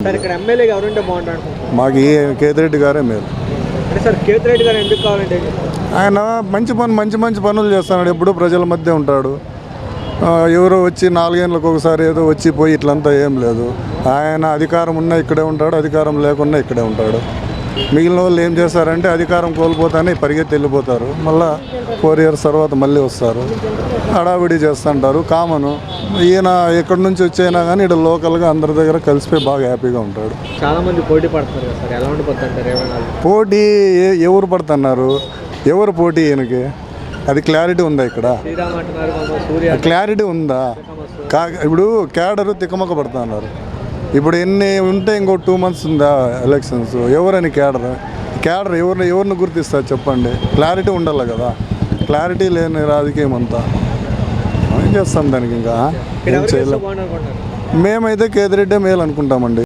Sir ఇక్కడ ఎమ్మెల్యేగా ఎవరుంటే బాగుంటారు? మాకు కేతిరెడ్డి గారే మేలు. అంటే సార్ కేతిరెడ్డి గారు ఎందుకు కావాలంటే? ఆయన మంచి పనులు చేస్తున్నాడు. ఎప్పుడూ ప్రజల మధ్య ఉంటాడు. ఎవరో వచ్చి 4 ఏళ్ళకి ఒకసారి ఏదో వచ్చి పోయి ఇట్లంతా ఏం లేదు. ఆయన అధికారం ఉన్నా ఇక్కడే ఉంటాడు, అధికారం లేకున్నా ఇక్కడే ఉంటాడు. మిగిలిన వాళ్ళు ఏం చేస్తారంటే అధికారం కోల్పోతానే పరిగెత్తి వెళ్ళిపోతారు. మళ్ళీ 4 years తర్వాత మళ్ళీ వస్తారు, హడావిడి చేస్తుంటారు. కామను ఈయన ఎక్కడి నుంచి వచ్చైనా కానీ ఇక్కడ లోకల్గా అందరి దగ్గర కలిసిపోయి బాగా హ్యాపీగా ఉంటాడు. చాలా మంది పోటీ పడుతున్నారు కదా సార్, ఎలా ఉండిపోతుంటారు? పోటీ ఎవరు పడుతున్నారు? ఎవరు పోటీ ఈయనకి? అది క్లారిటీ ఉందా ఇక్కడ? క్లారిటీ ఉందా? ఇప్పుడు క్యాడరు తిక్కమక్క పడుతున్నారు. ఇప్పుడు ఎన్ని ఉంటే ఇంకో 2 months ఉందా ఎలక్షన్స్? ఎవరని క్యాడర్ ఎవరిని గుర్తిస్తారు చెప్పండి? క్లారిటీ ఉండాలి కదా. క్లారిటీ లేని రాజకీయం అంతా ఏం చేస్తాం దానికి? ఇంకా ఏం చేయలేం. మేమైతే కేతిరెడ్డే మేలు అనుకుంటామండి.